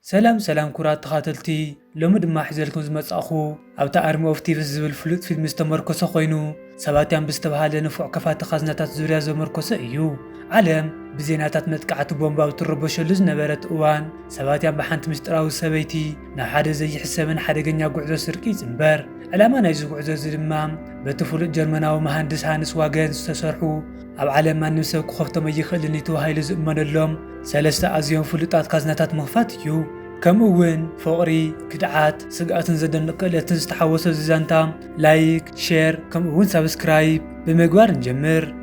سلام كرات تخاتلتي لوم دما حزلكم زمصاخو ابتا ارمي اوف تيفز زبل فلوت فيلم استمركوسو خوينو سباتيان بستبهال نفوع كفات خزناتات زوريا زمركوسو ايو علم بزيناتات متقعت بومباو تربشلو زنبرت اوان سباتيان بحنت مستراو سبيتي نا حدا زي حسابن حدغنيا غعزو سرقي زنبر علاما نايزو غعزو زدما بتفولت جرمناو مهندس هانس واغن استسرحو اب عالم ما نمسك خفتم يخلني تو هايل زمنلهم سلسته ازيون فلوطات خزناتات مخفات يو كمون فقري كدعات سقاتن زدنق لتن استحوسو زانتا لايك شير كمون سبسكرايب بمغوار نجمر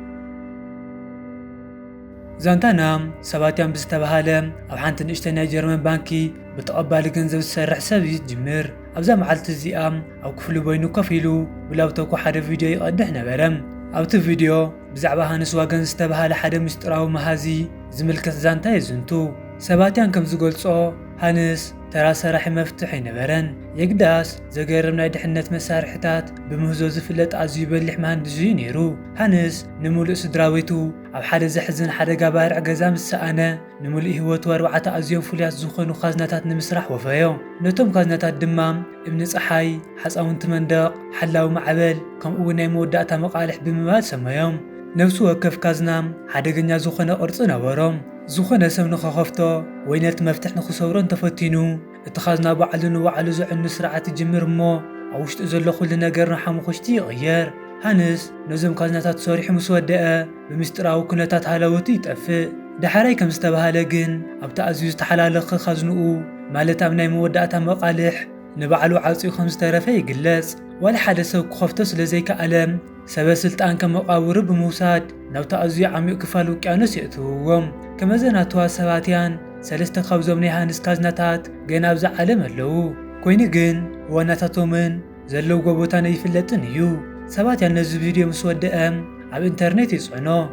زانتانا سباتيان بستبهالم او حانت نشتنا جرمن بانكي بتقبل جنزب سرح سبي جمر ابزا معلت الزيام او كفلو بينو كفيلو بلاو توكو حدا فيديو يقدح نبرم اوت فيديو بزعبا هانس واغن استبهال حدا مستراو مهازي زملكت زانتا يزنتو سباتيان كم زغلصو هانس ترى سرح مفتوح ينبرن يقداس زغيرمنا دحنت مسارحتات بمهزو زفلت ازي بلح مهندس نيرو هانس نمولء سدراويتو اب حدا زحزن حدا غبارع غزا مسانه نمولء هيوت وربعه ازيون فليات زخونو خزناتات نمسرح وفايو نتوم خزناتات دمام ابن صحاي حصاونت مندق حلاو معبل كم اوناي موداتا مقالح بمبال سمايوم نفسو وكف كازنام حدغنيا زخونه قرص نبروم زخونه سم نخخفتو وينت مفتح نخسورن تفتينو اتخذنا بعلو زعن سرعه جمر مو اوشت زلو كل نجر حمخشتي يغير هانس نزم كازناتات صريح مسودئه بمستراو كنتات حلاوتي يطفئ دحراي كم استبهاله جن ابتا ازيز تحلالخ خزنو مالت ابناي موداتا مقالح نبعلو عاصي خمس طرفه يجلص ولا حدا سب خفته سلازيك ألم سبب سلطان كمقاور بموساد نوتا ازي عميق كفال وقيانوس يأتوهم كما زناتوا سباتيان سلسته خبزوم هانس كازناتات جنا بزع علم اللو كويني جن وناتاتومن زلو غبوتا يفلطن يو سباتيان نزو فيديو مسودئم على انترنت يصعنو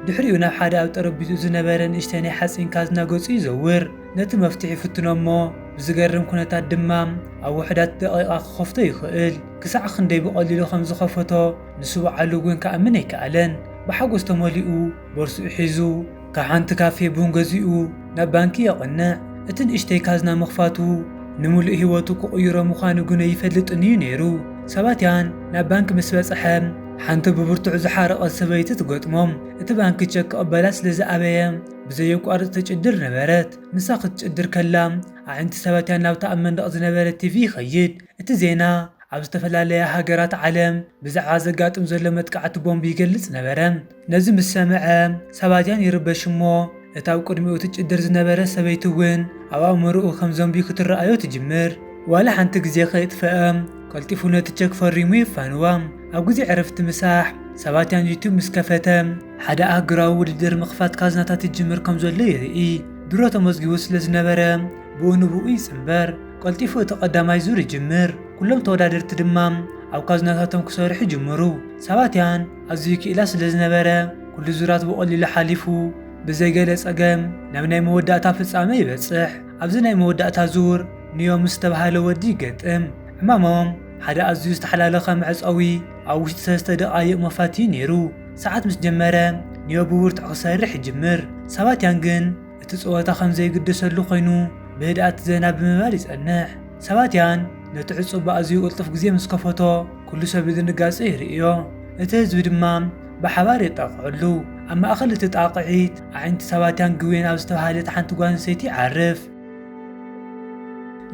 دحريو ناب حدا اب طربيزو زنبرن اشتني حصين كازنا غصي يزور نت مفتحي فتنومو بزغرم كنتات دمام او وحدات دقيقه خفته يخእል كسع خندي بقليلو خمس خفتو نسو علو غن كامن يكالن بحقوس تموليو بورسو حيزو كحانت كافي بونغزيو نبانكي يقنع اتن اشتي كازنا مخفاتو نمول هيوتو قيرو مخانو غن يفلطني نيرو سباتيان نبانك مسبصحم حانت ببرتع زحارق السبيت تغطمم ات بانك تشك قبلاس لزابيام بزيكو ارت تقدر نبرت مساخ تقدر كلام عند سباتيان ناو تامن دق زنبرت تي في خيد ات زينا اب استفلاليا هاجرات عالم بزعا زغاطم زله متقعت بومب يገልጽ نبرم نزم السمع سباتيان يربشمو اتاو قدميو تقدر زنبره سبيتون ابا مرؤ خمزم بي كترأيو تجمر ولا حنت غزي خيطفام قلتيفونه تشك فريمو يفانوام اب غزي عرفت مساح سباتيان يوتيوب مسكفتم حدا اغراو ودر مخفات كازناتات تجمر كم زله يري دروته مزغي وسلز نبرم بونو بوي سمبر قلتيفو تقدماي زور يجمر كلهم تودادرت دمام او كازناتاتهم كسورح يجمرو سباتيان ازيك الى سلز نبره كل زورات بقليل حليفو بزيغله صقم نمناي موداتا فصامه يبصح ابزناي موداتا زور نيوم استبهاله ودي قطم حمامهم حدا ازيز تحلالخ معصوي او وشت سست دقايق مفاتي نيرو ساعات مس جمره نيو بورت عصيرح يجمر سباتيان جن اتصوتا خمزه يقدسلو خينو بهدات زينا بمبال يصنع سباتيان نتعصب ازيو قلطف غزي مسكفوتو كل سب دنقاص يريو اتهزو دمام بحبار يطقعلو اما اخل تطاقعيت عند سباتيان غوين او استوحالت حنت غوان سيتي عرف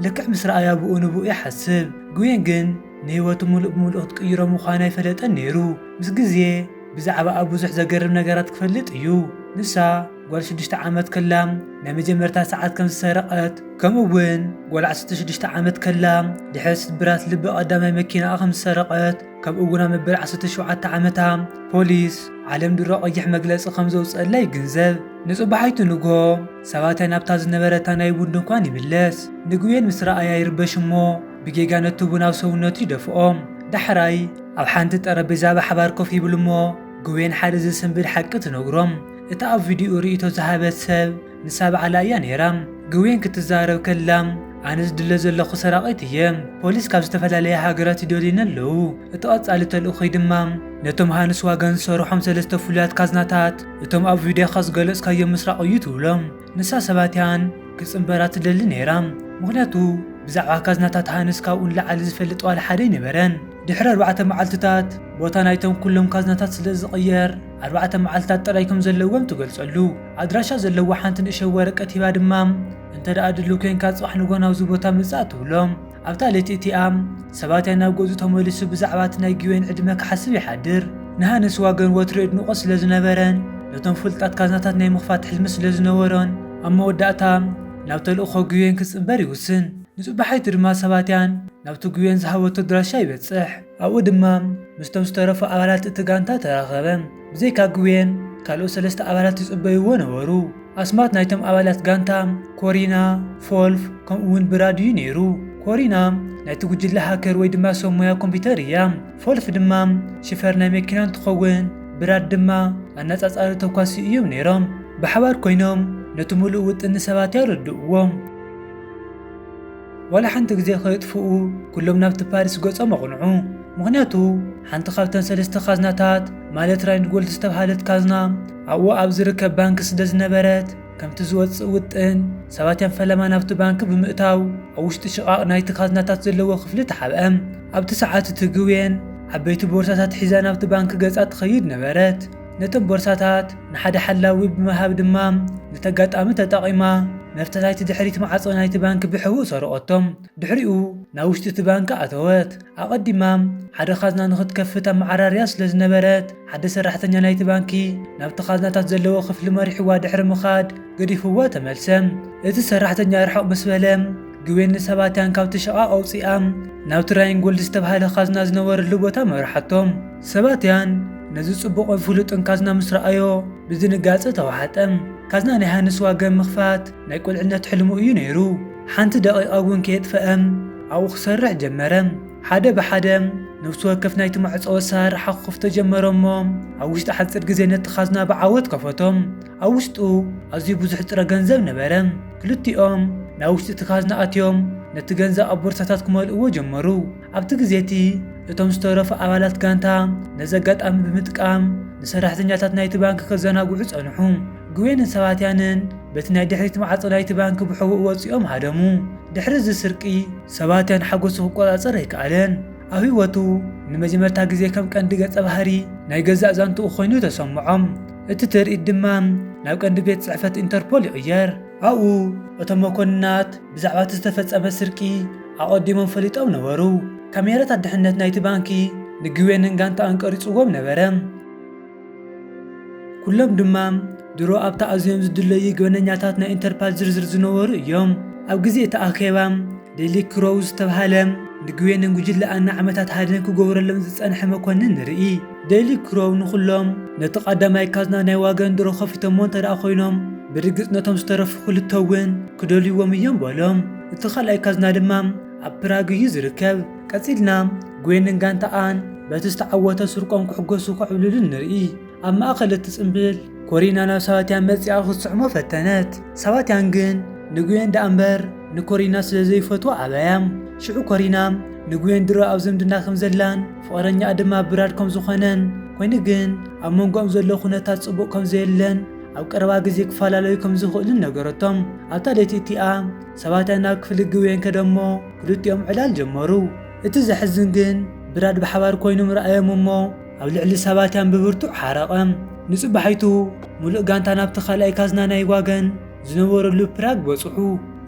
لك مسرا ابو انبو يحسب غوين جن نيوتو ملء تقيرو مخانا يفلطن نيرو مس غزي بزعبا ابو زح زغرم نغرات كفلط يو نسا قول 6 عامت كلام نمجمرتا ساعات كم سرقت كمون قول 16 عامت كلام دحس برات لب قدام مكينه خمس سرقت كمون مبل 17 عامتها بوليس عالم درقيح مجلس خمزه وصلي جنزب نصبحيت نغو سباتين ابتاز نبرتا ناي بوندن كان يملس نغوين مسرا ايا يربشمو بيغانتو بناو سونتي دفقوم دحراي اب حانت طربيزا بحبار كوفي بلمو غوين حارز سنبل حقت نغروم اتا فيديو ريتو زهابت سب نساب على نيرام غوين كتزارب كلام ኣነስ ድለ ዘለኹ ሰራቒት እየ ፖሊስ ካብ ዝተፈላለየ ሃገራት ይደልዩና ኣለዉ እቲ ቐጻሊ ተልእኾ ድማ ነቶም ሃንስ ዋገን ዝሰርሖም 3 ፍሉያት ካዝናታት እቶም ኣብ ቪድዮኻ ዝገለጽካዮም ምስራቅ እዩ ትብሎም ንሳ ሰባትያን ክጽምበራ ትደሊ ነይራ ምኽንያቱ ብዛዕባ ካዝናታት ሃንስ ካብኡ ንላዕሊ ዝፈልጥ ዋላ ሓደ ይነበረን ድሕሪ 4 መዓልትታት ቦታ ናይቶም ኩሎም ካዝናታት ስለ ዝቕየር 4 መዓልትታት ጥራይ ከም ዘለዎም ትገልጸሉ ኣድራሻ ዘለዎ ሓንቲ ንእሽተይ ወረቀት ሂባ ድማ እንተደኣ ድልው ኮንካ ጽባሕ ንጎ ናብዚ ቦታ ምጽእ ትብሎም ኣብታ ለይቲ እቲኣ ሰባትያን ናብ ገዝኡ ተመሊሱ ብዛዕባ እቲ ናይ ግዌን ዕድመ ክሓስብ ይሓድር ንሃንስ ዋገን ወትሩ ዕድንቆ ስለ ዝነበረን ነቶም ፍልጣት ካዝናታት ናይ ምኽፋት ሕልሚ ስለ ዝነበሮን ኣብ መወዳእታ ናብ ተልእኾ ግዌን ክጽምበር ይውስን ንጽባሓይቲ ድማ ሰባትያን ናብቲ ግዌን ዝሃበቶ ኣድራሻ ይበጽሕ ኣብኡ ድማ ምስቶም ዝተረፉ ኣባላት እቲ ጋንታ ተራኸበ ብዘይካ ግዌን ካልኦት 3 ኣባላት ይጽበይዎ ነበሩ ኣስማት ናይቶም ኣባላት ጋንታ ኮሪና ፎልፍ ከምኡውን ብራድ እዩ ነይሩ ኮሪና ናይቲ ጉጅለ ሃከር ወይ ድማ ሰብ ሞያ ኮምፒተር እያ ፎልፍ ድማ ሽፈር ናይ መኪና እንትኸውን ብራድ ድማ ኣነጻጻሪ ተኳሲ እዮም ነይሮም ብሓባር ኮይኖም ነቲ ሙሉእ ውጥን ሰባትያ ረድእዎም ወላ ሓንቲ ግዜ ከይጥፍኡ ኩሎም ናብቲ ፓሪስ ገጾም ኣቕንዑ ምኽንያቱ ሓንቲ ካብተን 3 ካዝናታት ማለት ራይንድ ጎልድ ዝተባሃለት ካዝና ኣብኡ ኣብ ዝርከብ ባንኪ ስለ ዝነበረት ከምቲ ዝወፅእ ውጥን ሰባትያን ፈለማ ናብቲ ባንኪ ብምእታው ኣብ ውሽጢ ሽቓቕ ናይቲ ካዝናታት ዘለዎ ክፍሊ ተሓብአ ኣብቲ ሰዓት እቲ ግዌን ዓበይቲ ቦርሳታት ሒዛ ናብቲ ባንኪ ገጻ ትኸይድ ነበረት ነቶም ቦርሳታት ንሓደ ሓላዊ ብምሃብ ድማ ንተጋጣሚ ተጠቒማ መፍትሕቲ ድሕሪት ማዕጾ ናይቲ ባንኪ ብሕቡእ ሰረቐቶም ድሕሪኡ ናብ ውሽጢ እቲ ባንኪ ኣተወት ኣቐዲማ ሓደ ካዝና ንኽትከፍት ኣመዓራርያ ስለ ዝነበረት ሓደ ሰራሕተኛ ናይቲ ባንኪ ናብቲ ካዝናታት ዘለዎ ክፍሊ መሪሕዋ ድሕሪ ምኻድ ገዲፍዋ ተመልሰ እቲ ሰራሕተኛ ርሕቕ ምስ በለ ግዌን ሰባትያን ካብቲ ሽቓቕ ኣውፂኣ ናብቲ ራይን ጎልድ ዝተባሃለ ካዝና ዝነበረሉ ቦታ መርሓቶም ሰባትያን ነዚ ጽቡቕን ፍሉጥን ካዝና ምስ ረኣዮ ብዝንጋጸ ተዋሓጠ ካዝና ናይ ሃንስ ዋገን ምኽፋት ናይ ቁልዕነት ሕልሙ እዩ ነይሩ ሓንቲ ደቂቓ እውን ከየጥፍአም ኣብኡ ክሰርሕ ጀመረ ሓደ ብሓደ ነፍሲ ወከፍ ናይቲ ማዕጾ ኣሰራርሓ ክኸፍቶ ጀመረ እሞ ኣብ ውሽጢ ሓፂር ግዜ ነቲ ካዝና ብዓወት ከፈቶም ኣብ ውሽጡ ኣዝዩ ብዙሕ ጥረ ገንዘብ ነበረ ክልቲኦም ናብ ውሽጢ እቲ ካዝና ኣትዮም ነቲ ገንዘብ ኣብ ቦርሳታት ክመልእዎ ጀመሩ ኣብቲ ግዜቲ እቶም ዝተረፉ ኣባላት ጋንታ ነዚ ኣጋጣሚ ብምጥቃም ንሰራሕተኛታት ናይቲ ባንኪ ከዘናግዑ ጸንሑ ግዌንን ሰባትያንን በቲ ናይ ድሕሪት ማዕጾ ናይቲ ባንኪ ብሕቡእ ወፂኦም ሃደሙ ድሕሪ እዚ ስርቂ ሰባትያን ሓጎሱ ክቆጻጸር ኣይከኣለን ኣብ ህይወቱ ንመጀመርታ ግዜ ከም ቀንዲ ገጸ ባህሪ ናይ ገዛእ ዛንትኡ ኮይኑ ተሰምዖም እቲ ትርኢት ድማ ናብ ቀንዲ ቤት ጽሕፈት ኢንተርፖል ይቕየር ኣብኡ እቶም መኮንናት ብዛዕባ እቲ ዝተፈጸመ ስርቂ ኣቐዲሞም ፈሊጦም ነበሩ ካሜራታት ድሕነት ናይቲ ባንኪ ንግዌንን ጋንታኣን ቀሪጽዎም ነበረ ኩሎም ድማ ድሮ ኣብታ ኣዝዮም ዝድለዩ ገበነኛታት ናይ ኢንተርፖል ዝርዝር ዝነበሩ እዮም ኣብ ግዜ እቲ ኣኼባ ዴሊ ክሮው ዝተባሃለ ንግዌንን ጉጅለኣን ዓመታት ሃደን ክገብረሎም ዝጸንሐ መኮንን ንርኢ ዴሊ ክሮው ንኹሎም ነቲ ቀዳማይ ካዝና ናይ ዋገን ድሮ ከፊቶሞ እንተደኣ ኮይኖም ብርግጽ ነቶም ዝተረፉ ክልተ እውን ክደልይዎም እዮም በሎም እቲ ካልኣይ ካዝና ድማ ኣብ ፕራግ እዩ ዝርከብ ቀጺልና ግዌንን ጋንታኣን በቲ ዝተዓወተ ስርቆም ክሕገሱ ክዕብልሉ ንርኢ ኣብ ማእኸል እቲ ጽምብል ኮሪና ናብ ሰባትያን መጺኣ ክትስዕሞ ፈተነት ሰባትያን ግን ንግዌን ዳ እምበር ንኮሪና ስለ ዘይፈትዎ ዓበያ ሽዑ ኮሪና ንግዌን ድሮ ኣብ ዝምድና ከም ዘላን ፍቕረኛ ድማ ብራድ ከም ዝኾነን ኮይኑ ግን ኣብ መንጎኦም ዘሎ ኩነታት ጽቡቕ ከም ዘየለን ኣብ ቀረባ ግዜ ክፈላለዩ ከም ዝኽእሉን ነገረቶም ኣብታ ለይቲ እቲኣ ሰባትያን ናብ ክፍሊ ግዌን ከደሞ ክልቲኦም ዕላል ጀመሩ እቲ ዘሕዝን ግን ብራድ ብሓባር ኮይኖም ረኣዮም እሞ ኣብ ልዕሊ ሰባትያን ብብርቱዕ ሓረቐ ንጽባሒቱ ሙሉእ ጋንታ ናብቲ ካልኣይ ካዝና ናይ ዋገን ዝነበረሉ ፕራግ በጽሑ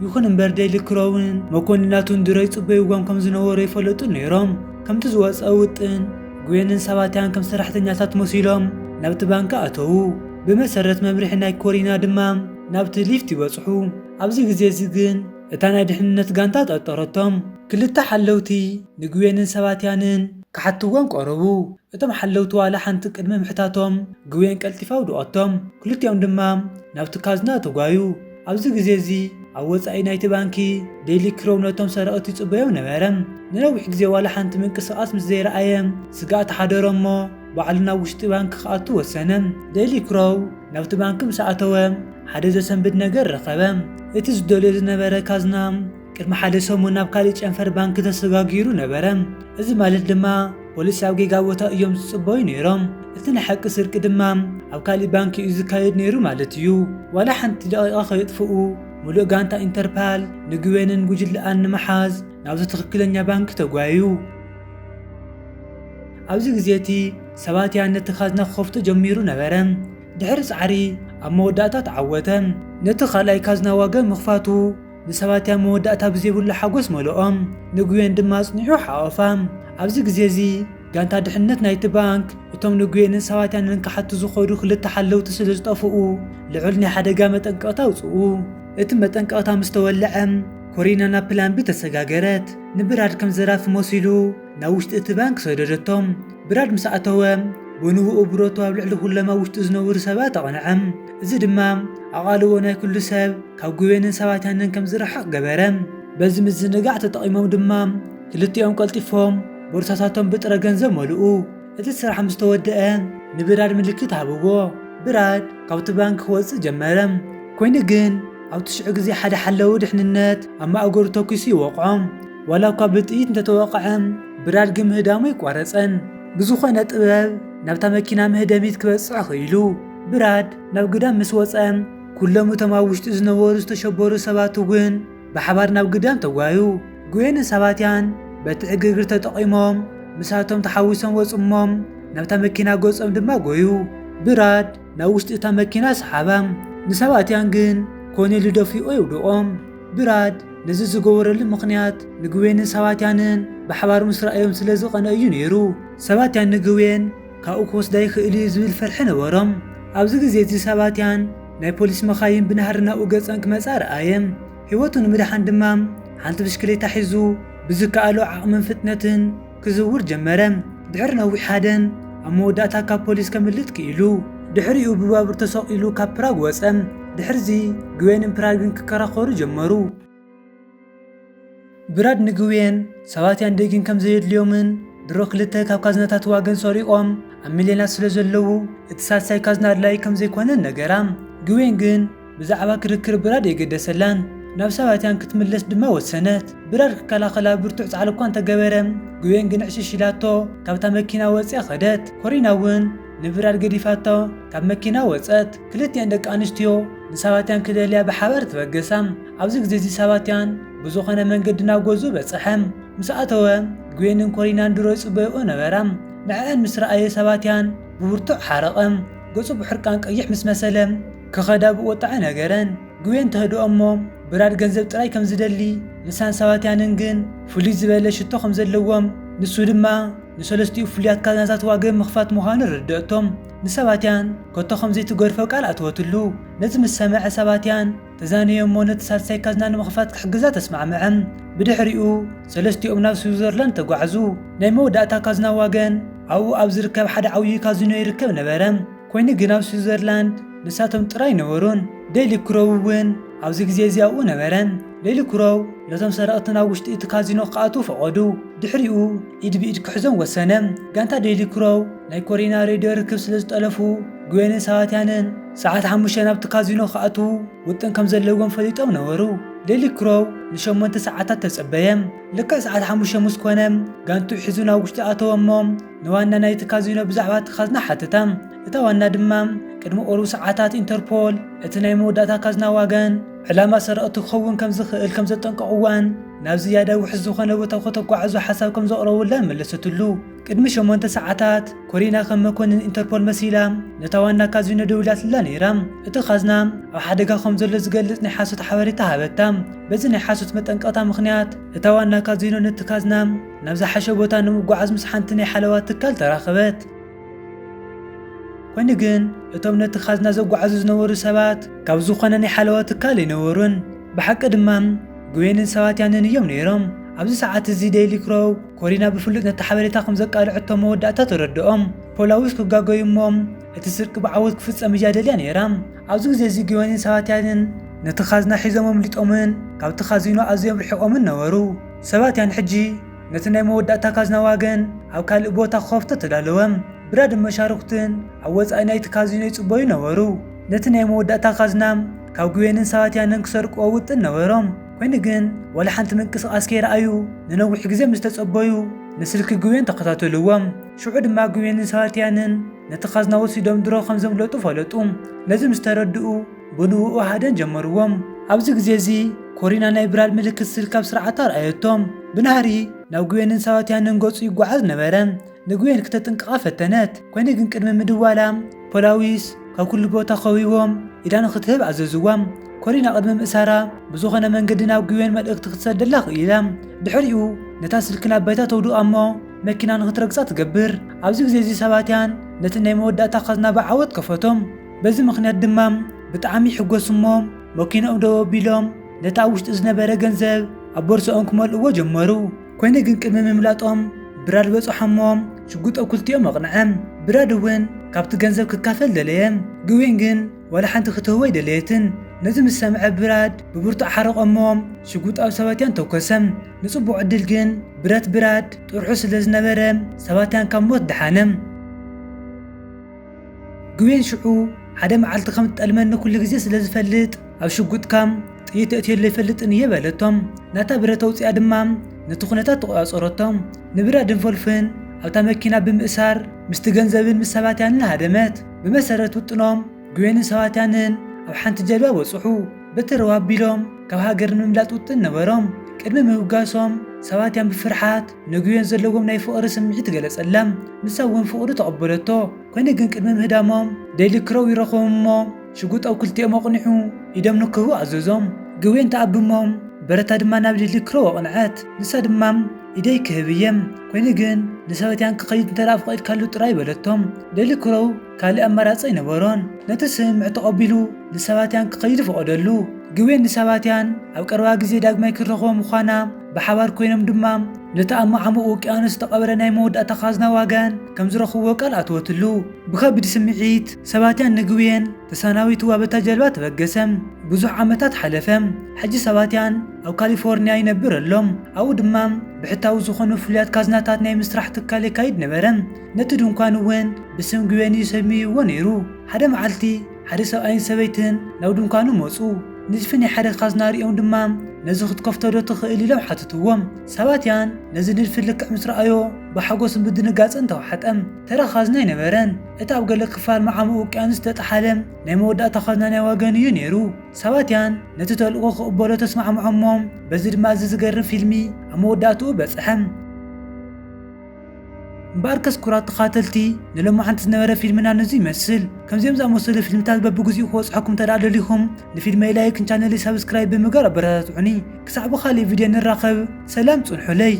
ይኹን እምበር ዴሊ ክሮውን መኮንናቱን ድሮ ይጽበይዎም ከም ዝነበሩ ይፈለጡ ነይሮም ከምቲ ዝወፀ ውጥን ግዌንን ሰባትያን ከም ሰራሕተኛታት መሲሎም ናብቲ ባንኪ ኣተዉ ብመሰረት መምርሒ ናይ ኮሪና ድማ ናብቲ ሊፍት ይበጽሑ ኣብዚ ግዜ እዚ ግን እታ ናይ ድሕንነት ጋንታ ጠጠረቶም ክልተ ሓለውቲ ንግዌንን ሰባትያንን ክሓትዎም ቀረቡ እቶም ሓለውቲ ዋላ ሓንቲ ቅድሚ ምሕታቶም ግዌን ቀልጢፋ ውድቐቶም ክልቲኦም ድማ ናብቲ ካዝና ተጓዩ ኣብዚ ግዜ እዚ ኣብ ወጻኢ ናይቲ ባንኪ ዴሊ ክሮው ነቶም ሰረቕቲ ይጽበዮም ነበረ ንነዊሕ ግዜ ዋላ ሓንቲ ምንቅስቓስ ምስ ዘይረኣየ ስጋእ ተሓደሮ እሞ ባዕሉ ናብ ውሽጢ ባንኪ ክኣቱ ወሰነ ዴሊ ክሮው ናብቲ ባንኪ ምስ ኣተወ ሓደ ዘሰንብድ ነገር ረኸበ እቲ ዝደልዮ ዝነበረ ካዝና ቅድሚ ሓደ ሰሙን ናብ ካልእ ጨንፈር ባንኪ ተሰጋጊሩ ነበረ። እዚ ማለት ድማ ፖሊስ ኣብ ጌጋ ቦታ እዮም ዝጽበዩ ነይሮም። እቲ ናይ ሓቂ ስርቂ ድማ ኣብ ካልእ ባንኪ እዩ ዝካየድ ነይሩ ማለት እዩ። ዋላ ሓንቲ ደቂቓ ከየጥፍኡ ሙሉእ ጋንታ ኢንተርፖል ንግዌንን ጉጅለኣን ንምሓዝ ናብዚ ትክክለኛ ባንኪ ተጓዩ። ኣብዚ ግዜ እቲ ሰባትያ ነቲ ካዝና ክኸፍቱ ጀሚሩ ነበረ። ድሕሪ ጻዕሪ ኣብ መወዳእታ ተዓወተ። ነቲ ካልኣይ ካዝና ዋገን ምኽፋቱ ንሰባትያ መወዳእታ ብዘይብሉ ሓጎስ መለኦም፣ ንግዌን ድማ ኣጽኒዑ ሓወፋ። ኣብዚ ግዜ እዚ ጋንታ ድሕነት ናይቲ ባንክ እቶም ንግዌንን ሰባትያንን ክሓቱ ዝኸዱ ክልተ ሓለውቲ ስለ ዝጠፍኡ ልዑል ናይ ሓደጋ መጠንቀቕታ ኣውፅኡ። እቲ መጠንቀቕታ ምስ ተወልዐ ኮሪና ናብ ፕላን ቢ ተሰጋገረት። ንብራድ ከም ዘራፊ መሲሉ ናብ ውሽጢ እቲ ባንክ ሰደደቶም። ብራድ ምስ ኣተወ ብንውኡ ብሮቱ ኣብ ልዕሊ ኩለማ ውሽጢ ዝነብሩ ሰባት ኣቐንዐም። እዚ ድማ ኣቓልቦ ናይ ኩሉ ሰብ ካብ ግዌንን ሰባትያንን ከም ዝረሓቕ ገበረ። በዚ ምዝንጋዕ ተጠቒሞም ድማ ክልቲኦም ቀልጢፎም ቦርሳታቶም ብጥረ ገንዘብ መልኡ። እቲ ስራሕ ምስ ተወድአ ንብራድ ምልክት ሃብዎ። ብራድ ካብቲ ባንክ ክወፅእ ጀመረ። ኮይኑ ግን ኣብ ትሽዑ ግዜ ሓደ ሓለዊ ድሕንነት ኣብ ማእገሩ ተኪሱ ይወቕዖም። ዋላ እኳ ብጥይት እንተተወቕዐ ብራድ ግን ምህዳሙ ይቋረፀን። ብዝኾነ ጥበብ ናብታ መኪና ምህደሚት ክበፅዕ ኽኢሉ ብራድ ናብ ግዳም ምስ ወፀ ኩሎም እቶም ኣብ ውሽጢ ዝነበሩ ዝተሸበሩ ሰባት እውን ብሓባር ናብ ግዳም ተጓዩ። ግዌንን ሰባትያን በቲ ዕግርግር ተጠቒሞም ምሳቶም ተሓዊሶም ወፅሞም ናብታ መኪና ገጾም ድማ ጎዩ። ብራድ ናብ ውሽጢ እታ መኪና ሰሓባ። ንሰባትያን ግን ኮኔሉ ደፊኦ ይውድቖም። ብራድ ነዚ ዝገበረሉ ምኽንያት ንግዌንን ሰባትያንን ብሓባር ምስ ረኣዮም ስለ ዝቐነ እዩ ነይሩ። ሰባትያን ንግዌን ካብኡ ክወስዳ ይኽእል እዩ ዝብል ፍርሒ ነበሮም። ኣብዚ ግዜ እዚ ሰባትያን ናይ ፖሊስ መኻይን ብናህሪ ናብኡ ገፀን ክመጻ ረኣየም። ህይወቱ ንምድሓን ድማ ሓንቲ ብሽክሌታ ሒዙ ብዝከኣሎ ዓቕምን ፍጥነትን ክዝውር ጀመረ። ድሕሪ ነዊሕ ሓደን ኣብ መወዳእታ ካብ ፖሊስ ከምልጥ ክኢሉ ድሕሪኡ ብባቡር ተሰቒሉ ካብ ፕራግ ወፀ። ድሕሪዚ ግዌንን ፕራግን ክከራኸሩ ጀመሩ። ብራድ ንግዌን ሰባትያን ደጊን ከም ዘየድልዮምን ድሮ ክልተ ካብ ካዝናታት ዋገን ሰሪቖም ኣብ ሚልዮናት ስለ ዘለዉ እቲ ሳልሳይ ካዝና ኣድላይ ከም ዘይኮነን ነገራ። ግዌን ግን ብዛዕባ ክርክር ብራድ የገደሰላን ናብ ሰባትያን ክትምለስ ድማ ወሰነት። ብራድ ክከላኸላ ብርቱዕ ፃዕሪ እኳ እንተገበረ ግዌን ግን ዕሽሽ ኢላቶ ካብታ መኪና ወፂኣ ኸደት። ኮሪና እውን ንብራድ ገዲፋቶ ካብ መኪና ወፀት። ክልቲአን ደቂ ኣንስትዮ ንሰባትያን ክደልያ ብሓባር ትበገሳ። ኣብዚ ግዜ እዚ ሰባትያን ብዝኾነ መንገዲ ናብ ገዙ በፅሐ። ምስ ኣተወ ግዌንን ኮሪናን ድሮ ይፅበይኦ ነበራ። ንዕአን ምስ ረኣየ ሰባትያን ብብርቱዕ ሓረቐ። ገጹ ብሕርቃን ቀይሕ ምስ መሰለ ክኸዳ ብወጣዐ ነገረን። ግዌን ተህድኦ እሞ ብራድ ገንዘብ ጥራይ ከም ዝደሊ ንሳን ሰባትያንን ግን ፍሉይ ዝበለ ሽቶ ከም ዘለዎም ንሱ ድማ ንሰለስቲኡ ፍሉያት ካዝናታት ዋገን ምኽፋት ምዃኑ ርድአቶም። ንሰባትያን ከቶ ከምዘይትገድፎ ቃል ኣትወትሉ። ነዚ ምስ ሰምዐ ሰባትያን ተዛንዮም ነቲ ሳልሳይ ካዝና ንምኽፋት ክሕግዛ ተስማዕምዐ። ብድሕሪኡ ሰለስቲኦም ናብ ስዊዘርላንድ ተጓዕዙ። ናይ መወዳእታ ካዝና ዋገን ኣብኡ ኣብ ዝርከብ ሓደ ዓብዪ ካዚኖ ይርከብ ነበረ። ኮይኑ ግን ኣብ ስዊዘርላንድ ንሳቶም ጥራይ ነበሩን። ዴይሊ ክሮው እውን ኣብዚ ግዜ እዚ ኣብኡ ነበረን። ዴይሊ ክሮው ነቶም ሰረቕቲ ናብ ውሽጢ እቲ ካዚኖ ክኣትዉ ፈቐዱ። ድሕሪኡ ኢድ ብኢድ ክሕዞም ወሰነ። ጋንታ ዴይሊ ክሮው ናይ ኮሪና ሬድዮ ርክብ ስለ ዝጠለፉ ግዌንን ሰባትያንን ሰዓት 5 ናብቲ ካዚኖ ክኣትዉ ውጥን ከም ዘለዎም ፈሊጦም ነበሩ። ዴይሊ ክሮው ን8 ሰዓታት ተጸበየ። ልክዕ ሰዓት 5 ምስ ኮነ ጋንቱ ሒዙ ናብ ውሽጢ ኣተወሞ ንዋና ናይቲ ካዚኖ ብዛዕባ እቲ ካዝና ሓተታ። እታ ዋና ድማ ቅድሚ ቁሩብ ሰዓታት ኢንተርፖል እቲ ናይ መወዳእታ ካዝና ዋገን ዕላማ ሰረቕቲ ክኸውን ከም ዝኽእል ከም ዘጠንቀቕዋን ናብ ዝያዳ ውሕስ ዝኾነ ቦታ ከተጓዓዙ ሓሳብ ከም ዘቕረቡላን መለሰትሉ። ቅድሚ 8 ሰዓታት ኮሪና ከም መኮንን ኢንተርፖል መሲላ ነታ ዋና ካዚኖ ደውላትላ ነይራ። እቲ ካዝና ኣብ ሓደጋ ከም ዘሎ ዝገልጽ ናይ ሓሶት ሓበሬታ ሃበታ። በዚ ናይ ሓሶት መጠንቀቕታ ምኽንያት እታ ዋና ካዚኖ ነቲ ካዝና ናብ ዝሓሸ ቦታ ንምጓዓዝ ምስ ሓንቲ ናይ ሓለዋ ትካል ተራኸበት። ኮይኑ ግን እቶም ነቲ ካዝና ዘጓዓዙ ዝነበሩ ሰባት ካብ ዝኾነ ናይ ሓለዋ ትካል ይነበሩን። ብሓቂ ድማ ግዌንን ሰባትያንን እዮም ነይሮም። ኣብዚ ሰዓት እዚ ዴይሊ ክሮው ኮሪና ብፍሉጥ ነቲ ሓበሬታ ከም ዘቃልዐቶ መወዳእታ ተረድኦም። ፖላዊስ ክጋገዩ እሞም እቲ ስርቂ ብዓወት ክፍጸም እያ ደልያ ነይራ። ኣብዚ ግዜ እዚ ግዌንን ሰባትያንን ነቲ ካዝና ሒዞም ኣምሊጦምን ካብቲ ካዚኖ ኣዝዮም ርሒቖምን ነበሩ። ሰባትያን ሕጂ ነቲ ናይ መወዳእታ ካዝና ዋገን ኣብ ካልእ ቦታ ክኸፍቶ ተዳለወም። ብራድን መሻርክትን ኣብ ወፃኢ ናይቲ ካዚኖ ይጽበዩ ነበሩ። ነቲ ናይ መወዳእታ ካዝና ካብ ግዌንን ሰባትያንን ክሰርቅዎ ውጥን ነበሮም። ኮይኑ ግን ولا ሓንቲ ምንቅስቃስ ከይረኣዩ ንነዊሕ ግዜ ምስ ተጸበዩ ንስልኪ ጉዌን ተኸታተልዎም ሽዑ ድማ ጉዌንን ሰባትያንን ነቲ ኻዝና ወሲዶም ድሮ ከም ዘምለጡ ፈለጡ ነዚ ምስ ተረድኡ ብንውኡ ሃደን ጀመርዎም ኣብዚ ግዜ እዚ ኮሪና ናይ ብራድ ምልክት ስልክ ኣብ ስርዓት ኣርኣየቶም ብናህሪ ናብ ጉዌንን ሰባትያንን ገጹ ይጓዓዝ ነበረ ንጉዌን ክተጥንቅቓ ፈተነት ኮይኑ ግን ቅድሚ ምድዋላ ፖላዊስ ካብ ኩሉ ቦታ ኸዊቦም ኢዳን ክትህብ ኣዘዝዎም ኮሪና ቅድሚ ምእሳራ ብዝኾነ መንገዲ ናብ ጉዌን መልእኽቲ ክትሰደላ ክኢላ ድሕሪኡ ነታ ስልክ ናብ ባይታ ተውድቕ እሞ መኪና ንኽትረግጻ ትገብር ኣብዚ ግዜ እዚ ሰባትያን ነቲ ናይ መወዳእታ ኻዝና ብዓወት ከፈቶም በዚ ምኽንያት ድማ ብጣዕሚ ሕጎስ እሞ መኪንኦም ደው ኣቢሎም ነታ ኣብ ውሽጢ ዝነበረ ገንዘብ ኣብ ቦርሶኦም ክመልእዎ ጀመሩ ኮይኑ ግን ቅድሚ ምምላጦም ብራድ በፅሖሞም ሽጉጥ ኣብ ክልቲኦም ኣቕንዐ ብራድ እውን ካብቲ ገንዘብ ክካፈል ደለየ ጉዌን ግን ወላ ሓንቲ ክትህቦ ኣይደለየትን ነዚ ምስ ሰምዐ ብራድ ብብርቱዕ ሓረቆሞም ሽጉጥ ኣብ ሰባትያን ተውከሰም ንጽቡቕ ዕድል ግን ብራድ ጥርሑ ስለ ዝነበረ ሰባትያን ካብ ሞት ደሓነም ጉዌን ሽዑ ሓደ መዓልቲ ከም ትጠልመኒ ኩሉ ግዜ ስለ ዝፈልጥ ኣብ ሽጉጥካም ጥይት እትየለ ይፈልጥን እየ በለቶም ናታ ብረት ኣውፅያ ድማ ነቲ ኩነታት ተቆፃፀረቶም ንብራድ ንፈልፍን ኣብታ መኪና ብምእሳር ምስቲ ገንዘብን ምስ ሰባትያንን ሃደመት ብመሰረት ውጥኖም ጉዌንን ሰባትያንን ኣብ ሓንቲ ጀልባ በፅሑ በቲ ረዋ ኣቢሎም ካብ ሃገር ንምምላጥ ውጥን ነበሮም ቅድሚ ምውጋሶም ሰባትያን ብፍርሓት ንጉዌን ዘለዎም ናይ ፍቕሪ ስምዒት ገለጸላም ንሳ እውን ፍቕሪ ተቐበለቶ ኮይኑ ግን ቅድሚ ምህዳሞም ደይልክረው ይረኸቡ እሞ ሽጉጥ ኣብ ክልቲኦም ኣቕኒዑ ኢዶም ንክህቡ ኣዘዞም ጉዌን ተኣብሞም በረታ ድማ ናብ ደይልክረው ኣቕንዐት ንሳ ድማ ኢደይ ክህብ እየ ኮይኑ ግን ንሰባትያን ክኸይድ እንተደኣ ፍቒድካሉ ጥራይ በለቶም ደይልክረው ካልእ ኣማራፂ ኣይነበሮን ነቲ ስምምዕ ተቐቢሉ ንሰባትያን ክኸይድ ፈቐደሉ ጉዌን ንሰባትያን ኣብ ቀረባ ግዜ ዳግማይ ክረኽቦም ምዃና ብሓባር ኮይኖም ድማ ነቲ ኣብ ማዕሙቕ ውቅያኖስ ዝተቐበረ ናይ መወዳእታ ኻዝና ዋጋን ከም ዝረኽብዎ ቃል ኣትወትሉ ብከቢድ ስምዒት ሰባትያን ንጉዌን ተሰናቢትዋ በታ ጀልባ ተበገሰም ብዙሕ ዓመታት ሓለፈ ሕጂ ሰባትያን ኣብ ካሊፎርንያ ይነብር ኣሎም ኣብኡ ድማ ብሕታዊ ዝኾኑ ፍሉያት ካዝናታት ናይ ምስራሕ ትካል ይካይድ ነበረ ነቲ ድንኳን እውን ብስም ጉዌን ይሰሚይዎ ነይሩ ሓደ መዓልቲ ሓደ ሰብኣይን ሰበይትን ናብ ድንኳኑ መፁ ንድፊ ናይ ሓደ ኻዝና ሪኦም ድማ ነዚ ክትከፍቶ ዶ ትኽእል ኢሎም ሓተትዎም ሰባትያን ነዚ ንድፊ ልክዕ ምስ ረኣዮ ብሓጎስን ብድንጋፅን ተዋሓጠም ተራ ኻዝና ኣይነበረን እቲ ኣብ ገለ ክፋል ማዕሙቕ ውቅያኖስ ዝተጣሓለ ናይ መወዳእታ ኻዝና ናይ ወገን እዩ ነይሩ ሰባትያን ነቲ ተልእኮ ክቕበሎ ተስማዕምዖሞም በዚ ድማ እዚ ዝገርም ፊልሚ ኣብ መወዳእትኡ በፅሐም እምበኣር ኩራት ተኻተልቲ ንሎማዓንቲ ዝነበረ ፊልምና ነዚ ይመስል ከምዚኦም ዝኣመሰሉ ፊልምታት በብግዚኡ ክበፅሐኩም ተዳለሊኹም ንፊልመይ ላይክን ቻነለይ ሰብስክራይብ ብምግባር ኣበረታትዑኒ ክሳዕ ብኻሊእ ቪድዮ ንራኸብ ሰላም ጽንሑለይ